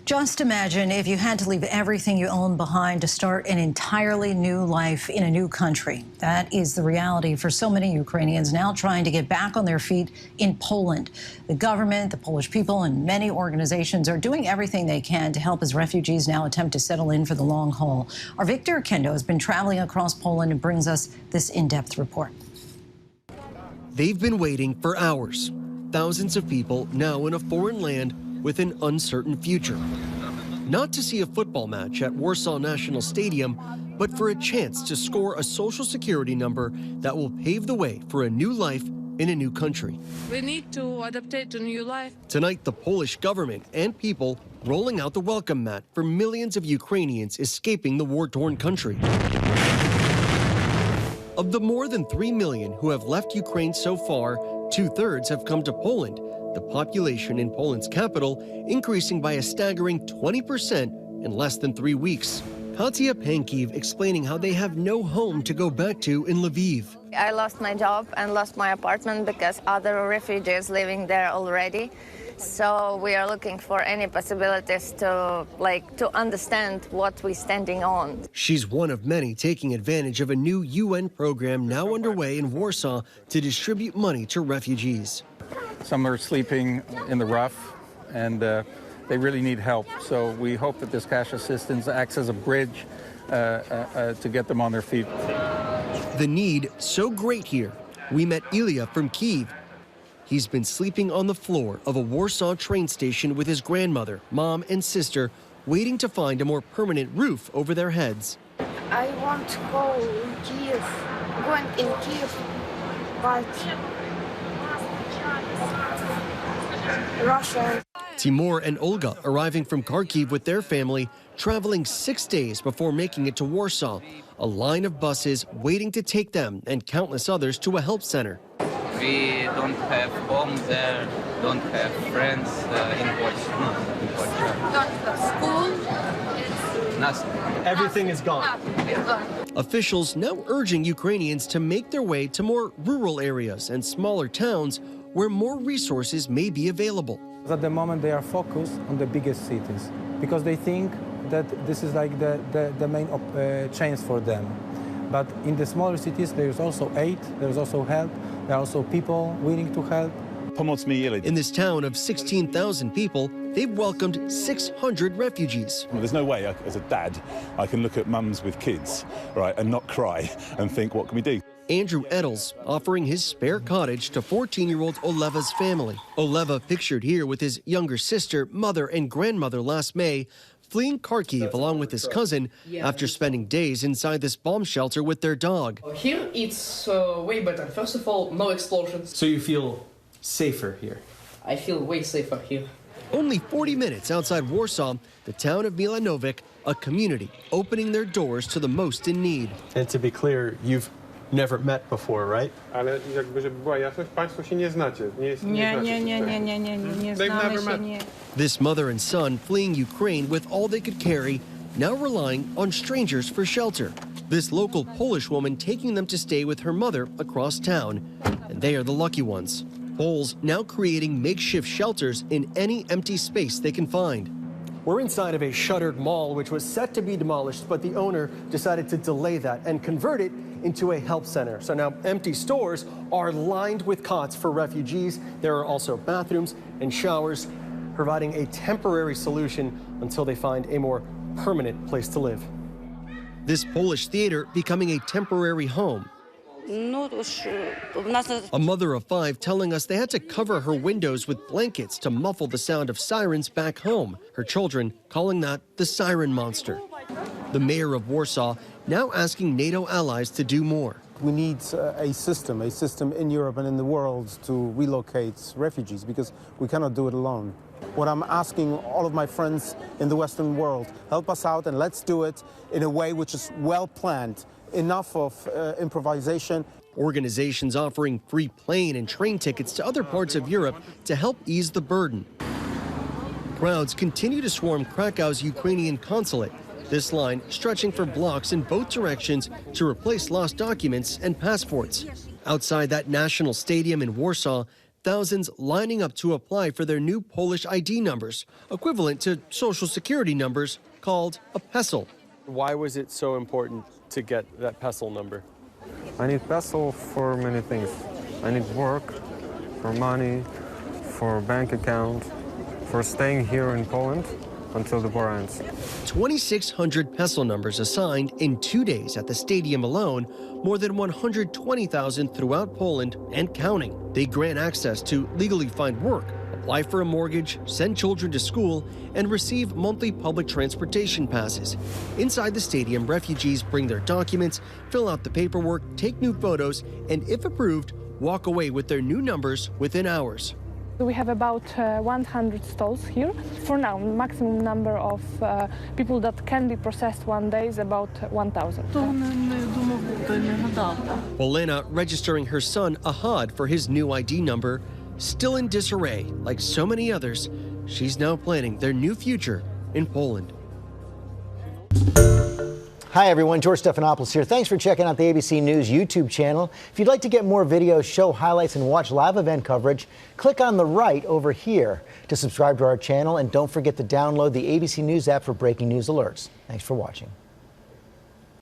Just imagine if you had to leave everything you own behind to start an entirely new life in a new country. That is the reality for so many Ukrainians now trying to get back on their feet in Poland. The government, the Polish people, and many organizations are doing everything they can to help as refugees now attempt to settle in for the long haul. Our Victor Oquendo has been traveling across Poland and brings us this in-depth report. They've been waiting for hours. Thousands of people now in a foreign land with an uncertain future. Not to see a football match at Warsaw National Stadium, but for a chance to score a social security number that will pave the way for a new life in a new country. We need to adapt to new life. Tonight, the Polish government and people rolling out the welcome mat for millions of Ukrainians escaping the war-torn country. Of the more than 3 million who have left Ukraine so far, 2/3 have come to Poland, the population in Poland's capital increasing by a staggering 20% in less than 3 weeks. Katya Pankiv explaining how they have no home to go back to in Lviv. I lost my job and lost my apartment because other refugees living there already. So we are looking for any possibilities to understand what we're standing on. She's one of many taking advantage of a new UN program now underway in Warsaw to distribute money to refugees. Some are sleeping in the rough, and they really need help. So we hope that this cash assistance acts as a bridge to get them on their feet. The need so great here. We met Ilya from Kyiv. He's been sleeping on the floor of a Warsaw train station with his grandmother, mom, and sister, waiting to find a more permanent roof over their heads. I want to go in Kyiv, going in Kyiv, but Russia. Timur and Olga arriving from Kharkiv with their family, traveling 6 days before making it to Warsaw. A line of buses waiting to take them and countless others to a help center. We don't have home there, don't have friends in Warsaw. Don't have school. Nothing. Everything is gone. Officials now urging Ukrainians to make their way to more rural areas and smaller towns where more resources may be available. At the moment, they are focused on the biggest cities because they think that this is like the main chance for them. But in the smaller cities, there's also aid, there's also help, there are also people willing to help. In this town of 16,000 people, they've welcomed 600 refugees. Well, there's no way, as a dad, I can look at mums with kids, right, and not cry and think, what can we do? Andrew Edels offering his spare cottage to 14-year-old Oleva's family. Oleva pictured here with his younger sister, mother, and grandmother last May, fleeing Kharkiv along with his cousin after spending days inside this bomb shelter with their dog. Here it's way better. First of all, no explosions. So you feel safer here? I feel way safer here. Only 40 minutes outside Warsaw, the town of Milanowic, a community opening their doors to the most in need. And to be clear, you've never met before, right? Ale jakby żeby była jasność, państwo się nie znacie. They've never met. This mother and son fleeing Ukraine with all they could carry, now relying on strangers for shelter. This local Polish woman taking them to stay with her mother across town, and they are the lucky ones. Poles now creating makeshift shelters in any empty space they can find. We're inside of a shuttered mall which was set to be demolished, but the owner decided to delay that and convert it into a help center. So now empty stores are lined with cots for refugees. There are also bathrooms and showers, providing a temporary solution until they find a more permanent place to live. This Polish theater becoming a temporary home. A mother of 5 telling us they had to cover her windows with blankets to muffle the sound of sirens back home. Her children calling that the siren monster. The mayor of Warsaw now asking NATO allies to do more. We need a system in Europe and in the world to relocate refugees because we cannot do it alone. What I'm asking all of my friends in the Western world, help us out and let's do it in a way which is well planned. Enough of improvisation. Organizations offering free plane and train tickets to other parts of Europe to help ease the burden. Crowds continue to swarm Krakow's Ukrainian consulate, this line stretching for blocks in both directions to replace lost documents and passports. Outside that national stadium in Warsaw, thousands lining up to apply for their new Polish ID numbers, equivalent to Social Security numbers, called a PESEL. Why was it so important to get that PESEL number? I need PESEL for many things. I need work, for money, for bank account, for staying here in Poland until the war ends. 2,600 PESEL numbers assigned in 2 days at the stadium alone, more than 120,000 throughout Poland and counting. They grant access to legally find work, apply for a mortgage, send children to school, and receive monthly public transportation passes. Inside the stadium, refugees bring their documents, fill out the paperwork, take new photos, and if approved, walk away with their new numbers within hours. We have about 100 stalls here. For now, maximum number of people that can be processed one day is about 1,000. Olena registering her son Ahad for his new ID number. Still in disarray, like so many others, she's now planning their new future in Poland. Hi everyone, George Stephanopoulos here. Thanks for checking out the ABC News YouTube channel. If you'd like to get more videos, show highlights, and watch live event coverage, click on the right over here to subscribe to our channel, and don't forget to download the ABC News app for breaking news alerts. Thanks for watching.